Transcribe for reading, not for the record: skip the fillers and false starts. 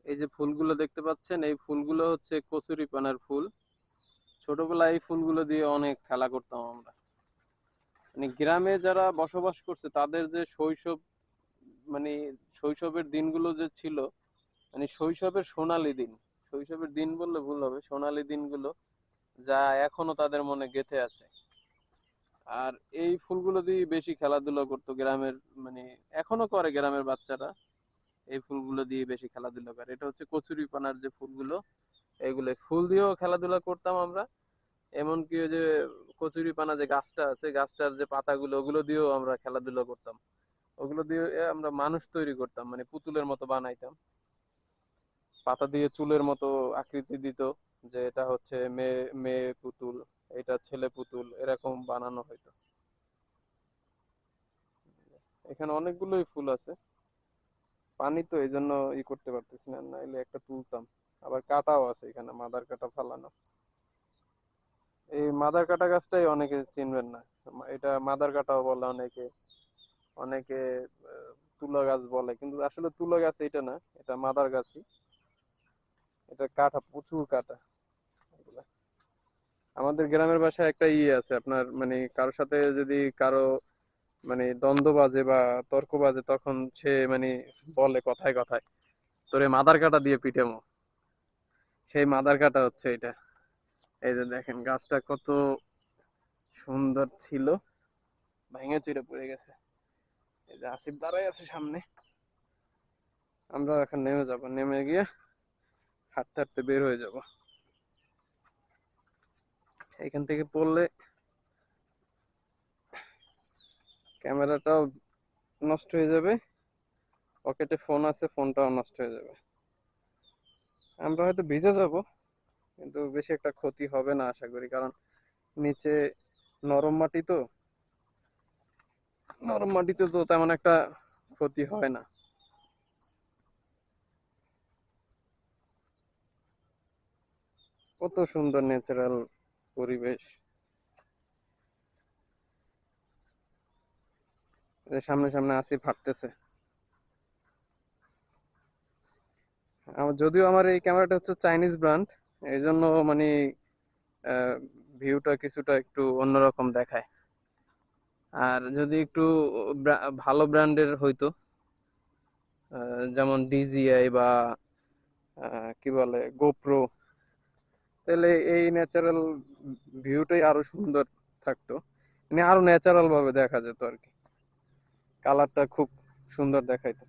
এই যে ফুলগুলো দেখতে পাচ্ছেন, এই ফুলগুলো হচ্ছে কচুরিপানার ফুল। ছোটবেলায় এই ফুলগুলো দিয়ে অনেক খেলা করতাম আমরা। মানে গ্রামে যারা বসবাস করছে তাদের যে শৈশব, মানে শৈশবের দিনগুলো যে ছিল, মানে শৈশবের সোনালী দিন, শৈশবের দিন বললে ভুল হবে, সোনালী দিনগুলো যা এখনো তাদের মনে গেঁথে আছে। আর এই ফুলগুলো দিয়ে বেশি খেলাধুলা করতো গ্রামের, মানে এখনো করে গ্রামের বাচ্চারা। এই ফুলগুলো দিয়ে বেশি খেলাধুলা করে। এটা হচ্ছে কচুরিপানার যে ফুলগুলো, এগুলো ফুল দিয়েও খেলাধুলা করতাম আমরা। এমনকি ওই যে কচুরিপানা যে গাছটা আছে, গাছটার যে পাতাগুলো, ওগুলো দিয়েও আমরা খেলাধুলা করতাম। ওগুলো দিয়ে আমরা মানুষ তৈরি করতাম, মানে পুতুলের মতো বানাইতাম। পাতা দিয়ে চুলের মতো আকৃতি দিত, যে এটা হচ্ছে মেয়ে মেয়ে পুতুল, এটা ছেলে পুতুল, এরকম বানানো হইতো। এখানে অনেকগুলোই ফুল আছে। পানি তো এই জন্য করতে পারতেছি না, নাইলে একটা তুলতাম। আবার কাটাও আছে এখানে, মাদার কাটা ফালানো। এই মাদার কাটা গাছটাই অনেকে চিনবেন না। এটা মাদার কাটাও বলে অনেকে, অনেকে তুলা গাছ বলে, কিন্তু আসলে তুলা গাছ এটা না, এটা মাদার গাছই। এটা কাটা, প্রচুর কাটা এগুলা। আমাদের গ্রামের বাসায় একটা আছে আপনার, মানে কারোর সাথে যদি কারো মানে দ্বন্দ্ব বাজে বা তর্ক বাজে, তখন সে মানে বলে কথায় কথায়, তোরে মাদার কাটা দিয়ে পিটামো। সেই মাদার কাটা হচ্ছে এটা। এই যে দেখেন গাছটা কত সুন্দর ছিল, ভেঙে চুরে পড়ে গেছে। এই যে আসিফ দাঁড়াই আছে সামনে, আমরা এখন নেমে যাব, নেমে গিয়ে হাঁটতে হাঁটতে বের হয়ে যাব। এখান থেকে পড়লে ক্যামেরাটাও নষ্ট হয়ে যাবে, পকেটে ফোন আছে, ফোনটাও নষ্ট হয়ে যাবে। আমরা হয়তো ভিজে যাব, কিন্তু বেশি একটা ক্ষতি হবে না আশা করি, কারণ নিচে নরম মাটি তো, নরম মাটিতে তো তেমন একটা ক্ষতি হয় না। কত সুন্দর ন্যাচারাল পরিবেশ। এই সামনে সামনে আসিফ হাঁটতেছে। যদিও আমার এই ক্যামেরাটা হচ্ছে চাইনিজ ব্র্যান্ড, এই জন্য মানে ভিউটা কিছুটা একটু অন্যরকম দেখায়। আর যদি একটু ভালো ব্র্যান্ডের হইতো, যেমন ডিজিআই বা কি বলে গোপ্রো, তাহলে এই ন্যাচারাল ভিউটাই আরো সুন্দর থাকতো, মানে আরো ন্যাচারাল ভাবে দেখা যেত আর কি। কালারটা খুব সুন্দর দেখাইতো।